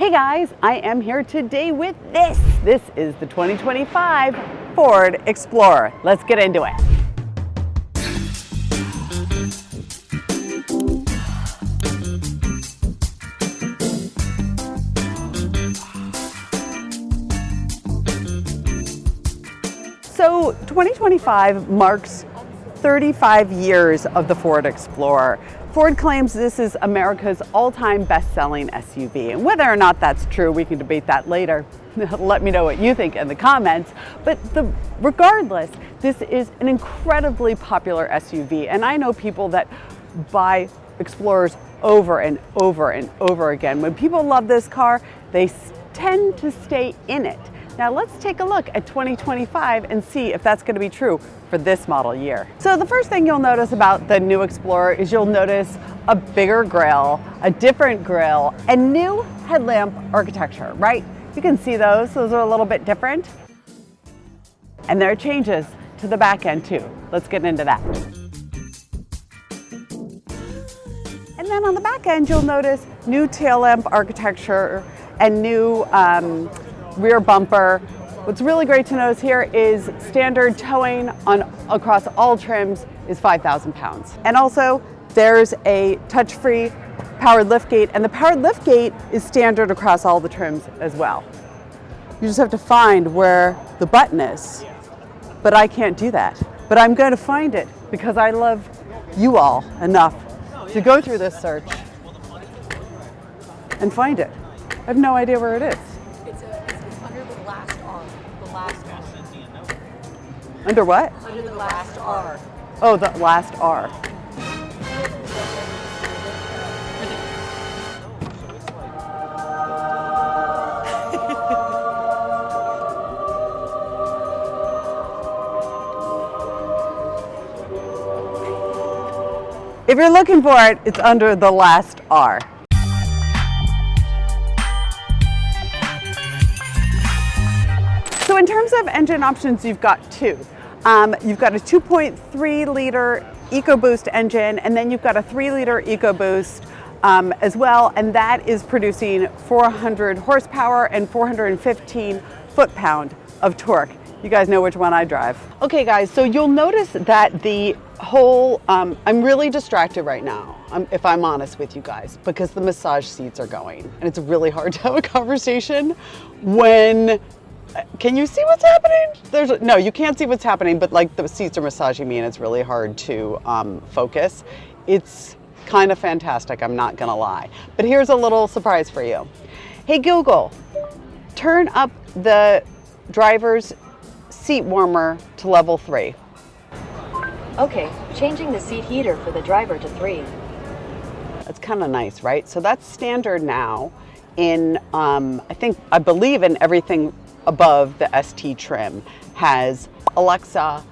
Hey guys, I am here today with this. This is the 2025 Ford Explorer. Let's get into it. So 2025 marks 35 years of the Ford Explorer. Ford claims this is America's all-time best-selling SUV. And whether or not that's true, we can debate that later. Let me know what you think in the comments. But regardless, this is an incredibly popular SUV. And I know people that buy Explorers over and over and over again. When people love this car, they tend to stay in it. Now let's take a look at 2025 and see if that's going to be true for this model year. So the first thing you'll notice about the new Explorer is you'll notice a bigger grille, a different grille, and new headlamp architecture, right? You can see those are a little bit different. And there are changes to the back end too. Let's get into that. And then on the back end, you'll notice new tail lamp architecture and new rear bumper. What's really great to notice here is standard towing across all trims is 5,000 pounds. And also there's a touch-free powered liftgate, and the powered liftgate is standard across all the trims as well. You just have to find where the button is, but I can't do that. But I'm going to find it because I love you all enough to go through this search and find it. I have no idea where it is. Under what? Under the last R. Oh, the last R. If you're looking for it, it's under the last R. So in terms of engine options, you've got two. You've got a 2.3 liter EcoBoost engine, and then you've got a 3 liter EcoBoost as well, and that is producing 400 horsepower and 415 foot-pound of torque. You guys know which one I drive. Okay guys, so you'll notice that the whole, I'm really distracted right now, if I'm honest with you guys, because the massage seats are going, and it's really hard to have a conversation when, can you see what's happening? No, you can't see what's happening, but like the seats are massaging me and it's really hard to focus. It's kind of fantastic, I'm not gonna lie. But here's a little surprise for you. Hey Google, turn up the driver's seat warmer to level 3. Okay, changing the seat heater for the driver to 3. That's kind of nice, right? So that's standard now in, I believe in everything above the ST trim has Alexa,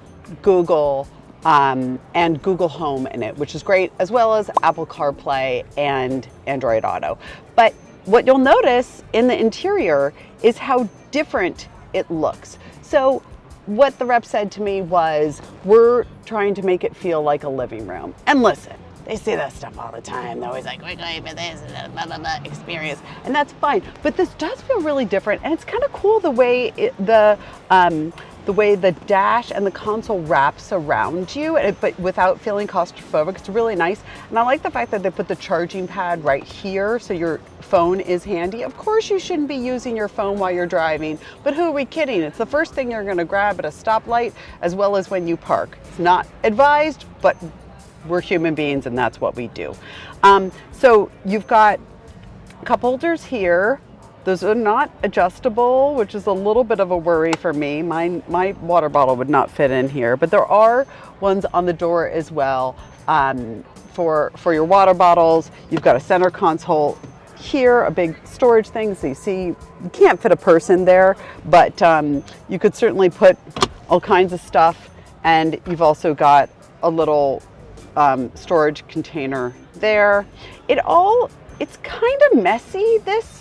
Google, and Google Home in it, which is great, as well as Apple CarPlay and Android Auto. But what you'll notice in the interior is how different it looks. So what the rep said to me was, we're trying to make it feel like a living room. And listen, they say that stuff all the time. They're always like, we're going for this, blah, blah, blah, experience. And that's fine. But this does feel really different. And it's kind of cool the way the way the dash and the console wraps around you, but without feeling claustrophobic. It's really nice. And I like the fact that they put the charging pad right here so your phone is handy. Of course you shouldn't be using your phone while you're driving, but who are we kidding? It's the first thing you're gonna grab at a stoplight as well as when you park. It's not advised, but we're human beings and that's what we do. So you've got cup holders here. Those are not adjustable, which is a little bit of a worry for me. My water bottle would not fit in here, but there are ones on the door as well for your water bottles. You've got a center console here, a big storage thing. So you see, you can't fit a person there, but you could certainly put all kinds of stuff. And you've also got a little storage container there. It's kind of messy, this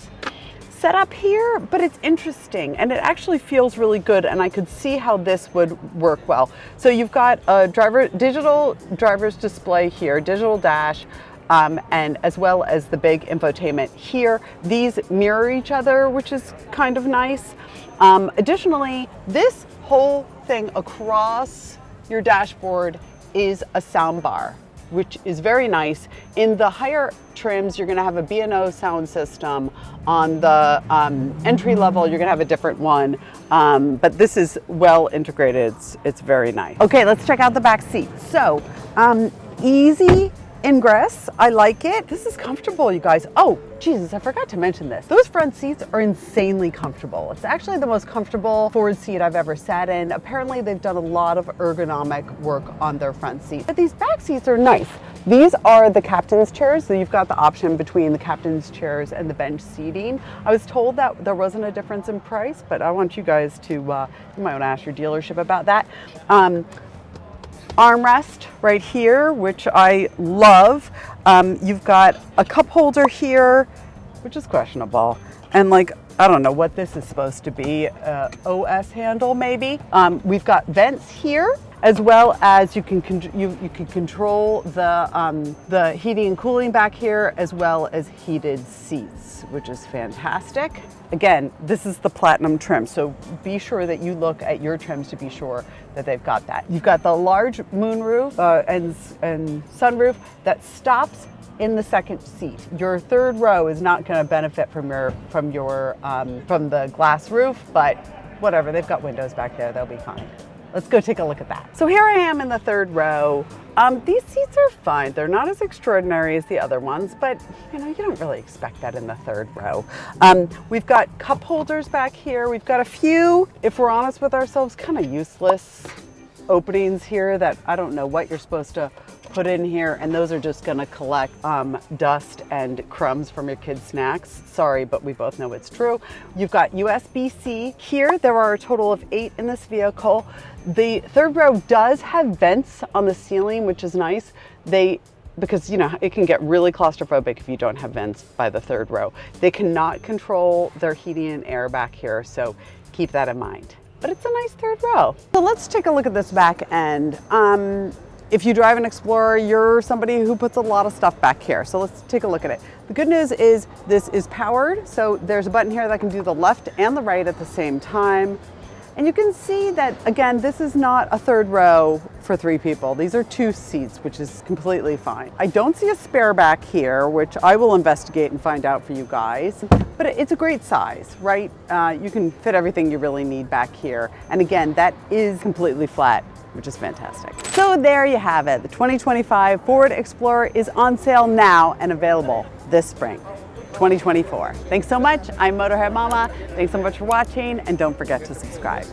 setup here, but it's interesting and it actually feels really good, and I could see how this would work well. So you've got a digital driver's display here, digital dash, and as well as the big infotainment here. These mirror each other, which is kind of nice. Additionally, this whole thing across your dashboard is a sound bar, which is very nice. In the higher trims, you're gonna have a B&O sound system. On the entry level, you're gonna have a different one, but this is well integrated. It's very nice. Okay, let's check out the back seat. So, easy ingress, I like it. This is comfortable, you guys. Oh, Jesus, I forgot to mention this. Those front seats are insanely comfortable. It's actually the most comfortable forward seat I've ever sat in. Apparently, they've done a lot of ergonomic work on their front seats. But these back seats are nice. These are the captain's chairs, so you've got the option between the captain's chairs and the bench seating. I was told that there wasn't a difference in price, but I want you guys to, you might want to ask your dealership about that. Armrest right here, which I love. You've got a cup holder here, which is questionable. And like, I don't know what this is supposed to be, OS handle maybe. We've got vents here, as well as you can control the heating and cooling back here, as well as heated seats, which is fantastic. Again, this is the platinum trim, so be sure that you look at your trims to be sure that they've got that. You've got the large moonroof and sunroof that stops in the second seat. Your third row is not going to benefit from the glass roof, but whatever, they've got windows back there, they'll be fine. Let's go take a look at that. So here I am in the third row. These seats are fine. They're not as extraordinary as the other ones, but you know, you don't really expect that in the third row. We've got cup holders back here. We've got a few, if we're honest with ourselves, kind of useless openings here that I don't know what you're supposed to put in here, and those are just gonna collect dust and crumbs from your kids' snacks. Sorry, but we both know it's true. You've got USB-C here. There are a total of 8 in this vehicle. The third row does have vents on the ceiling, which is nice. Because you know, it can get really claustrophobic if you don't have vents by the third row. They cannot control their heating and air back here, so keep that in mind. But it's a nice third row. So let's take a look at this back end. If you drive an Explorer, you're somebody who puts a lot of stuff back here. So let's take a look at it. The good news is this is powered. So there's a button here that can do the left and the right at the same time. And you can see that, again, this is not a third row for 3 people. These are 2 seats, which is completely fine. I don't see a spare back here, which I will investigate and find out for you guys. But it's a great size, right? You can fit everything you really need back here. And again, that is completely flat, which is fantastic. So there you have it. The 2025 Ford Explorer is on sale now and available this spring, 2024. Thanks so much. I'm Motorhead Mama. Thanks so much for watching, and don't forget to subscribe.